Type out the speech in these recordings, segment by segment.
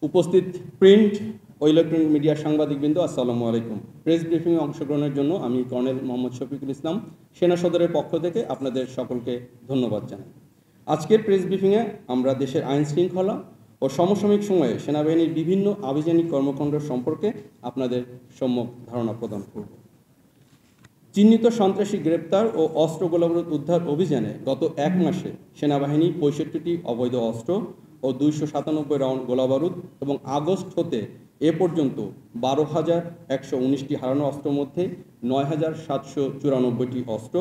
উপস্থিত প্রিন্ট ও ইলেকট্রনিক মিডিয়ার সাংবাদিকবৃন্দ, আসসালামু আলাইকুম। প্রেস ব্রিফিংয়ে অংশগ্রহণের জন্য আমি কর্নেল মোহাম্মদ শফিকুল ইসলাম, সেনা সদরের পক্ষ থেকে আপনাদের সকলকে ধন্যবাদ জানাই। আজকের প্রেস ব্রিফিংয়ে আমরা দেশের আইন শৃঙ্খলা ও সমসাময়িক সময়ে সেনাবাহিনীর বিভিন্ন আভিযানিক কর্মকাণ্ড সম্পর্কে আপনাদের সম্যক ধারণা প্রদান করব। চিহ্নিত সন্ত্রাসী গ্রেপ্তার ও অস্ত্র গোলাবারুদ উদ্ধার অভিযানে গত এক মাসে সেনাবাহিনী ৬৫টি অবৈধ অস্ত্র ও ২৯৭ রাউন্ড গোলাবারুদ এবং আগস্ট হতে এ পর্যন্ত ১২,১১৯টি হারানো অস্ত্রের মধ্যে ৯,৭৯৪টি অস্ত্র,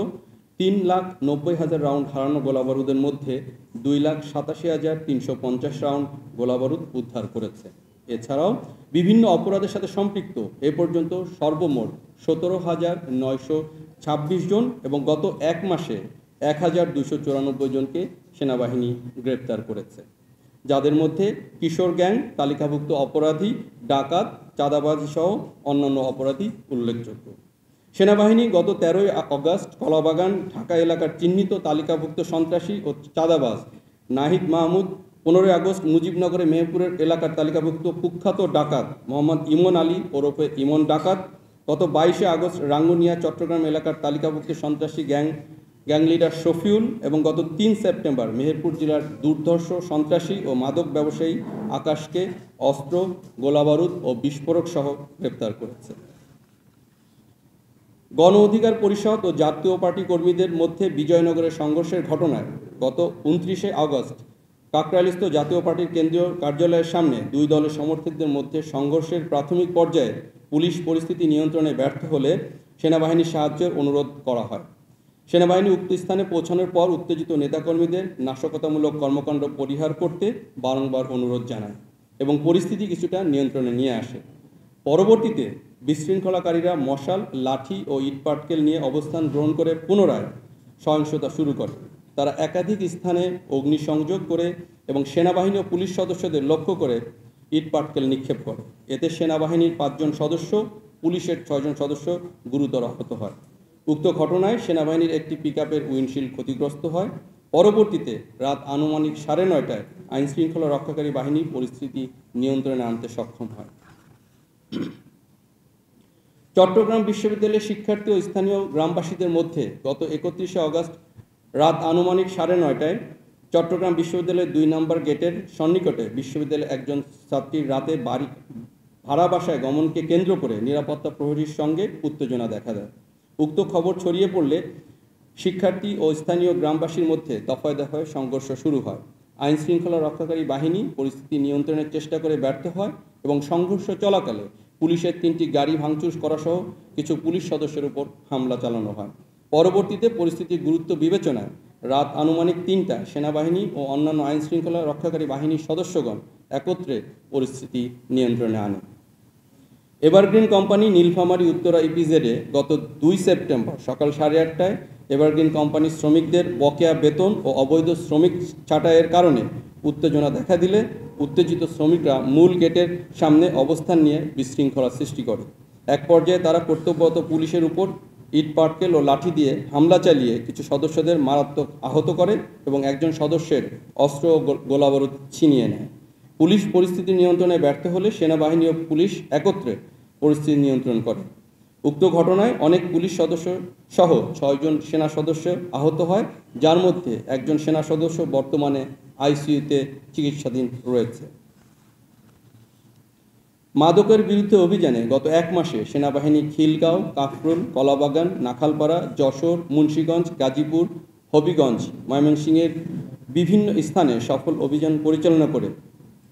৩,৯০,০০০ রাউন্ড হারানো গোলাবারুদের মধ্যে ২,৮৭,৩৫০ রাউন্ড গোলাবারুদ উদ্ধার করেছে। এছাড়াও বিভিন্ন অপরাধের সাথে সম্পৃক্ত এ পর্যন্ত সর্বমোট ১৭,৯২৬ জন এবং গত এক মাসে ১,২৯৪ জনকে সেনাবাহিনী গ্রেপ্তার করেছে, যাদের মধ্যে কিশোর গ্যাং, তালিকাভুক্ত অপরাধী, ডাকাত, চাঁদাবাজি সহ অন্যান্য অপরাধী উল্লেখযোগ্য। সেনাবাহিনী গত ১৩ই আগস্ট কলাবাগান ঢাকা এলাকার চিহ্নিত তালিকাভুক্ত সন্ত্রাসী ও চাঁদাবাজ নাহিদ মাহমুদ, ১৫ই আগস্ট মুজিবনগরে মেহেরপুরের এলাকার তালিকাভুক্ত কুখ্যাত ডাকাত মোহাম্মদ ইমন আলী ওরফে ইমন ডাকাত, গত ২২শে আগস্ট রাঙ্গুনিয়া চট্টগ্রাম এলাকার তালিকাভুক্ত সন্ত্রাসী গ্যাং লিডার শফিউল এবং গত ৩ সেপ্টেম্বর মেহেরপুর জেলার দুর্ধর্ষ সন্ত্রাসী ও মাদক ব্যবসায়ী আকাশকে অস্ত্র, গোলাবারুদ ও বিস্ফোরক সহ গ্রেপ্তার করেছে। গণ অধিকার পরিষদ ও জাতীয় পার্টি কর্মীদের মধ্যে বিজয়নগরের সংঘর্ষের ঘটনায় গত ২৯শে আগস্ট কাকরাইলস্থ জাতীয় পার্টির কেন্দ্রীয় কার্যালয়ের সামনে দুই দলের সমর্থকদের মধ্যে সংঘর্ষের প্রাথমিক পর্যায়ে পুলিশ পরিস্থিতি নিয়ন্ত্রণে ব্যর্থ হলে সেনাবাহিনীর সাহায্যের অনুরোধ করা হয়। সেনাবাহিনী উক্ত স্থানে পৌঁছানোর পর উত্তেজিত নেতাকর্মীদের নাশকতামূলক কর্মকাণ্ড পরিহার করতে বারংবার অনুরোধ জানায় এবং পরিস্থিতি কিছুটা নিয়ন্ত্রণে নিয়ে আসে। পরবর্তীতে বিশৃঙ্খলাকারীরা মশাল, লাঠি ও ইটপাটকেল নিয়ে অবস্থান গ্রহণ করে পুনরায় সহিংসতা শুরু করে। তারা একাধিক স্থানে অগ্নিসংযোগ করে এবং সেনাবাহিনী ও পুলিশ সদস্যদের লক্ষ্য করে ইটপাটকেল নিক্ষেপ করে। এতে সেনাবাহিনীর ৫ জন সদস্য, পুলিশের ৬ জন সদস্য গুরুতর আহত হয়। উক্ত ঘটনায় সেনাবাহিনীর একটি পিকআপের উইন্ডশিল্ড ক্ষতিগ্রস্ত হয়। পরবর্তীতে রাত আনুমানিক ৯:৩০টায় আইনশৃঙ্খলা রক্ষাকারী বাহিনী পরিস্থিতি নিয়ন্ত্রণে আনতে সক্ষম হয়। চট্টগ্রাম বিশ্ববিদ্যালয়ের শিক্ষার্থী ও স্থানীয় গ্রামবাসীদের মধ্যে গত ৩১শে আগস্ট রাত আনুমানিক ৯:৩০টায় চট্টগ্রাম বিশ্ববিদ্যালয়ের ২ নম্বর গেটের সন্নিকটে বিশ্ববিদ্যালয়ের একজন ছাত্রীর রাতে ভাড়া বাসায় গমনকে কেন্দ্র করে নিরাপত্তা প্রহরীর সঙ্গে উত্তেজনা দেখা দেয়। উক্ত খবর ছড়িয়ে পড়লে শিক্ষার্থী ও স্থানীয় গ্রামবাসীর মধ্যে দফায় দফায় সংঘর্ষ শুরু হয়। আইনশৃঙ্খলা রক্ষাকারী বাহিনী পরিস্থিতি নিয়ন্ত্রণের চেষ্টা করে ব্যর্থ হয় এবং সংঘর্ষ চলাকালে পুলিশের ৩টি গাড়ি ভাঙচুর করা সহ কিছু পুলিশ সদস্যের উপর হামলা চালানো হয়। পরবর্তীতে পরিস্থিতির গুরুত্ব বিবেচনায় রাত আনুমানিক ৩টায় সেনাবাহিনী ও অন্যান্য আইনশৃঙ্খলা রক্ষাকারী বাহিনীর সদস্যগণ একত্রে পরিস্থিতি নিয়ন্ত্রণে আনে। এভারগ্রিন কোম্পানি নীলফামারী উত্তরা ইপিজেডে গত ২ সেপ্টেম্বর সকাল ৮:৩০টায় এভারগ্রিন কোম্পানির শ্রমিকদের বকেয়া বেতন ও অবৈধ শ্রমিক ছাঁটাইয়ের কারণে উত্তেজনা দেখা দিলে উত্তেজিত শ্রমিকরা মূল গেটের সামনে অবস্থান নিয়ে বিশৃঙ্খলা সৃষ্টি করে। এক পর্যায়ে তারা কর্তব্যরত পুলিশের উপর ইটপাটকেল ও লাঠি দিয়ে হামলা চালিয়ে কিছু সদস্যদের মারাত্মক আহত করে এবং একজন সদস্যের অস্ত্র ও গোলাবারুদ ছিনিয়ে নেয়। পুলিশ পরিস্থিতি নিয়ন্ত্রণে ব্যর্থ হলে সেনাবাহিনী ও পুলিশ একত্রে পরিস্থিতি নিয়ন্ত্রণ করে। উক্ত ঘটনায় অনেক পুলিশ সদস্য সহ ৬ জন সেনা সদস্য আহত হয়, যার মধ্যে একজন সেনা সদস্য বর্তমানে আইসিইউতে চিকিৎসাধীন রয়েছে। মাদকের বিরুদ্ধে অভিযানে গত এক মাসে সেনাবাহিনী খিলগাঁও, কাফরুল, কলাবাগান, নাখালপাড়া, যশোর, মুন্সিগঞ্জ, গাজীপুর, হবিগঞ্জ, ময়মনসিংহের বিভিন্ন স্থানে সফল অভিযান পরিচালনা করে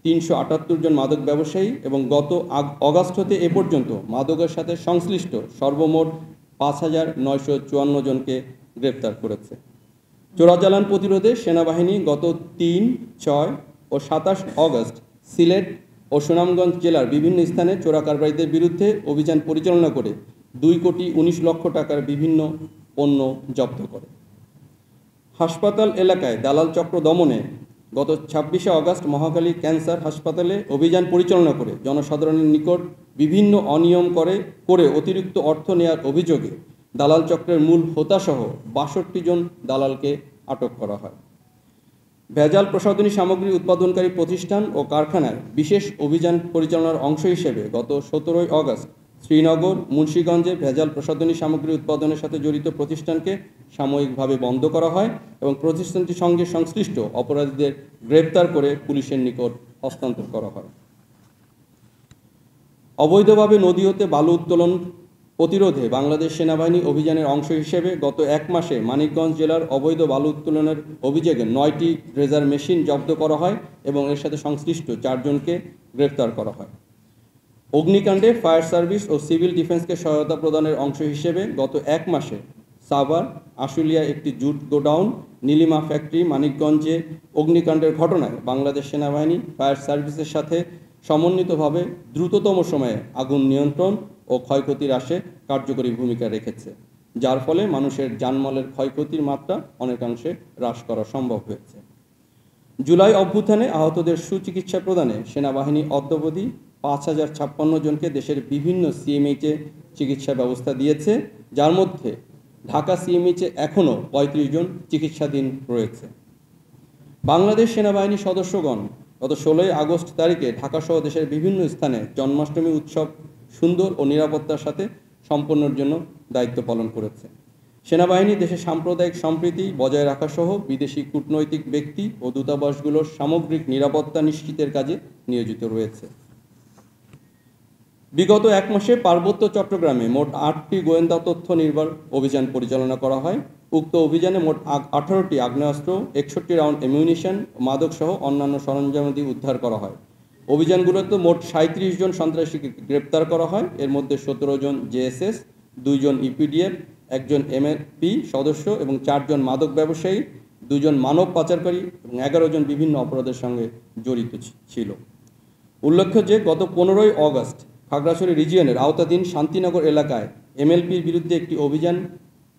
৩৭৮ জন মাদক ব্যবসায়ী এবং গত আগস্ট হতে এ পর্যন্ত মাদকের সাথে সংশ্লিষ্ট সর্বমোট ৫,৯৫৪ জনকে গ্রেপ্তার করেছে। চোরাচালান প্রতিরোধে সেনাবাহিনী গত ৩, ৬ ও ২৭ আগস্ট সিলেট ও সুনামগঞ্জ জেলার বিভিন্ন স্থানে চোরা কারবারিদের বিরুদ্ধে অভিযান পরিচালনা করে ২,১৯,০০,০০০ টাকার বিভিন্ন পণ্য জব্দ করে। হাসপাতাল এলাকায় দালাল চক্র দমনে গত ২৬শে আগস্ট মহাখালী ক্যান্সার হাসপাতালে অভিযান পরিচালনা করে জনসাধারণের নিকট বিভিন্ন অনিয়ম করে অতিরিক্ত অর্থ নেয়ার অভিযোগে দালাল চক্রের মূল হোতাসহ ৬২ জন দালালকে আটক করা হয়। ভেজাল প্রসাধনী সামগ্রী উৎপাদনকারী প্রতিষ্ঠান ও কারখানায় বিশেষ অভিযান পরিচালনার অংশ হিসেবে গত 17 আগস্ট শ্রীনগর, মুন্সিগঞ্জে ভেজাল প্রসাধনী সামগ্রী উৎপাদনের সাথে জড়িত প্রতিষ্ঠানকে সাময়িকভাবে বন্ধ করা হয় এবং প্রতিষ্ঠানটির সঙ্গে সংশ্লিষ্ট অপরাধীদের গ্রেপ্তার করে পুলিশের নিকট হস্তান্তর করা হয়। অবৈধভাবে নদী হতে বালু উত্তোলন প্রতিরোধে বাংলাদেশ সেনাবাহিনী অভিযানের অংশ হিসেবে গত 1 মাসে মানিকগঞ্জ জেলার অবৈধ বালু উত্তোলনের অভিযোগে 9টি ড্রেজার মেশিন জব্দ করা হয় এবং এর সাথে সংশ্লিষ্ট 4 জনকে গ্রেফতার করা হয়। অগ্নিকাণ্ডে ফায়ার সার্ভিস ও সিভিল ডিফেন্সকে সহায়তা প্রদানের অংশ হিসেবে গত 1 মাসে সাভার, আশুলিয়া একটি জুট গোডাউন, নীলিমা ফ্যাক্টরি, মানিকগঞ্জে অগ্নিকাণ্ডের ঘটনায় বাংলাদেশ সেনাবাহিনী ফায়ার সার্ভিসের সাথে সমন্বিতভাবে দ্রুততম সময়ে আগুন নিয়ন্ত্রণ ও ক্ষয়ক্ষতি হ্রাসে কার্যকরী ভূমিকা রেখেছে, যার ফলে মানুষের জানমালের ক্ষয়ক্ষতির মাত্রা অনেকাংশে হ্রাস করা সম্ভব হয়েছে। জুলাই অভ্যুত্থানে আহতদের সুচিকিৎসা প্রদানে সেনাবাহিনী অদ্যাবধি 5056 জনকে দেশের বিভিন্ন সিএমএইচে চিকিৎসা ব্যবস্থা দিয়েছে, যার মধ্যে ঢাকা সিএমএইচে এখনও 35 জন চিকিৎসাধীন রয়েছে। বাংলাদেশ সেনাবাহিনীর সদস্যগণ গত 16 আগস্ট তারিখে ঢাকাসহ দেশের বিভিন্ন স্থানে জন্মাষ্টমী উৎসব সুন্দর ও নিরাপত্তার সাথে সম্পন্নের জন্য দায়িত্ব পালন করেছে। সেনাবাহিনী দেশের সাম্প্রদায়িক সম্প্রীতি বজায় রাখাসহ বিদেশি কূটনৈতিক ব্যক্তি ও দূতাবাসগুলোর সামগ্রিক নিরাপত্তা নিশ্চিতের কাজে নিয়োজিত রয়েছে। বিগত 1 মাসে পার্বত্য চট্টগ্রামে মোট 8টি গোয়েন্দা তথ্য নির্ভর অভিযান পরিচালনা করা হয়। উক্ত অভিযানে মোট 18টি আগ্নেয়াস্ত্র, 61 রাউন্ড অ্যামিউনিশন, মাদকসহ অন্যান্য সরঞ্জামাদি উদ্ধার করা হয়। অভিযানগুলোতে মোট 37 জন সন্ত্রাসীকে গ্রেপ্তার করা হয়। এর মধ্যে 17 জন জেএসএস, 2 জন ইপিডিএফ, 1 জন এমএপি সদস্য এবং 4 জন মাদক ব্যবসায়ী, 2 জন মানব পাচারকারী এবং 11 জন বিভিন্ন অপরাধের সঙ্গে জড়িত ছিল। উল্লেখ্য যে গত 15 আগস্ট খাগড়াছড়ি রিজিয়নের আওতাধীন শান্তিনগর এলাকায় এমএলপির বিরুদ্ধে একটি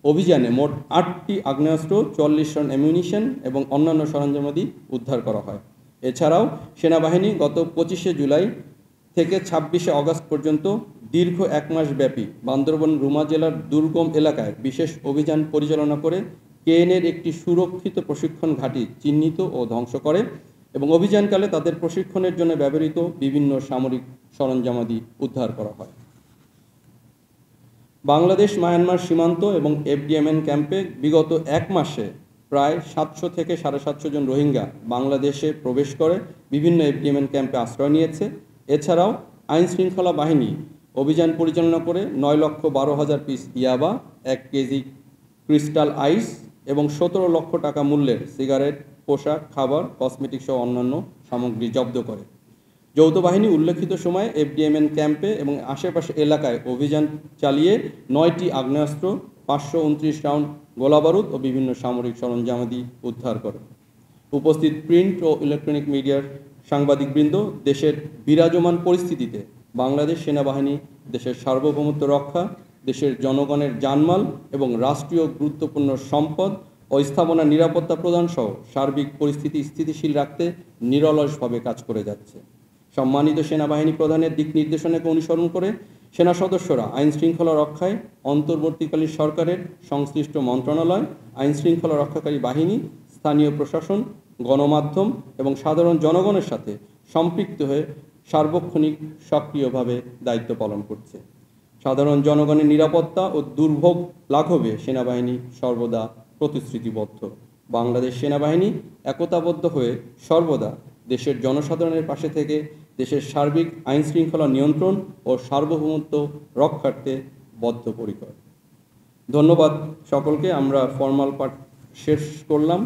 অভিযানে মোট 8টি আগ্নেয়াস্ত্র, 44 রাউন্ড অ্যামিউনিশন এবং অন্যান্য সরঞ্জামাদি উদ্ধার করা হয়। এছাড়াও সেনাবাহিনী গত 25 জুলাই থেকে 26 আগস্ট পর্যন্ত দীর্ঘ 1 মাস ব্যাপী বান্দরবান রুমা জেলার দুর্গম এলাকায় বিশেষ অভিযান পরিচালনা করে কেএনএর একটি সুরক্ষিত প্রশিক্ষণ ঘাঁটি চিহ্নিত ও ধ্বংস করে এবং অভিযানকালে তাদের প্রশিক্ষণের জন্য ব্যবহৃত বিভিন্ন সামরিক সরঞ্জামাদি উদ্ধার করা হয়। বাংলাদেশ মায়ানমার সীমান্ত এবং এফডিএমএন ক্যাম্পে বিগত 1 মাসে প্রায় 700 থেকে 750 জন রোহিঙ্গা বাংলাদেশে প্রবেশ করে বিভিন্ন এফডিএমএন ক্যাম্পে আশ্রয় নিয়েছে। এছাড়াও আইন শৃঙ্খলা বাহিনী অভিযান পরিচালনা করে 9,12,000 পিস ইয়াবা, 1 কেজি ক্রিস্টাল আইস এবং 17 লক্ষ টাকা মূল্যের সিগারেট, পোশাক, খাবার, কসমেটিক সহ অন্যান্য সামগ্রী জব্দ করে। যৌথ বাহিনী উল্লেখিত সময়ে এফডিএমএন ক্যাম্পে এবং আশেপাশে এলাকায় অভিযান চালিয়ে 9টি আগ্নেয়াস্ত্র, 529 রাউন্ড গোলাবারুদ ও বিভিন্ন সামরিক সরঞ্জামাদি উদ্ধার করে। উপস্থিত প্রিন্ট ও ইলেকট্রনিক মিডিয়ার সাংবাদিকবৃন্দ, দেশের বিরাজমান পরিস্থিতিতে বাংলাদেশ সেনাবাহিনী দেশের সার্বভৌমত্ব রক্ষা, দেশের জনগণের জানমাল এবং রাষ্ট্রীয় গুরুত্বপূর্ণ সম্পদ ও স্থাপনার নিরাপত্তা প্রদান সহ সার্বিক পরিস্থিতি স্থিতিশীল রাখতে নিরলসভাবে কাজ করে যাচ্ছে। সম্মানিত সেনাবাহিনী প্রধানের দিক নির্দেশনাকে অনুসরণ করে সেনা সদস্যরা আইন শৃঙ্খলা রক্ষায় অন্তর্বর্তীকালীন সরকারের সংশ্লিষ্ট মন্ত্রণালয়, আইন শৃঙ্খলা রক্ষাকারী বাহিনী, স্থানীয় প্রশাসন, গণমাধ্যম এবং সাধারণ জনগণের সাথে সম্পৃক্ত হয়ে সার্বক্ষণিক সক্রিয়ভাবে দায়িত্ব পালন করছে। সাধারণ জনগণের নিরাপত্তা ও দুর্ভোগ লাঘবে সেনাবাহিনী সর্বদা প্রতিশ্রুতিবদ্ধ। বাংলাদেশ সেনাবাহিনী একতাবদ্ধ হয়ে সর্বদা দেশের জনসাধারণের পাশে থেকে দেশের সার্বিক আইন শৃঙ্খলা নিয়ন্ত্রণ ও সার্বভৌমত্ব রক্ষার্থে বদ্ধপরিকর। ধন্যবাদ সকলকে। আমরা ফর্মাল পাঠ শেষ করলাম।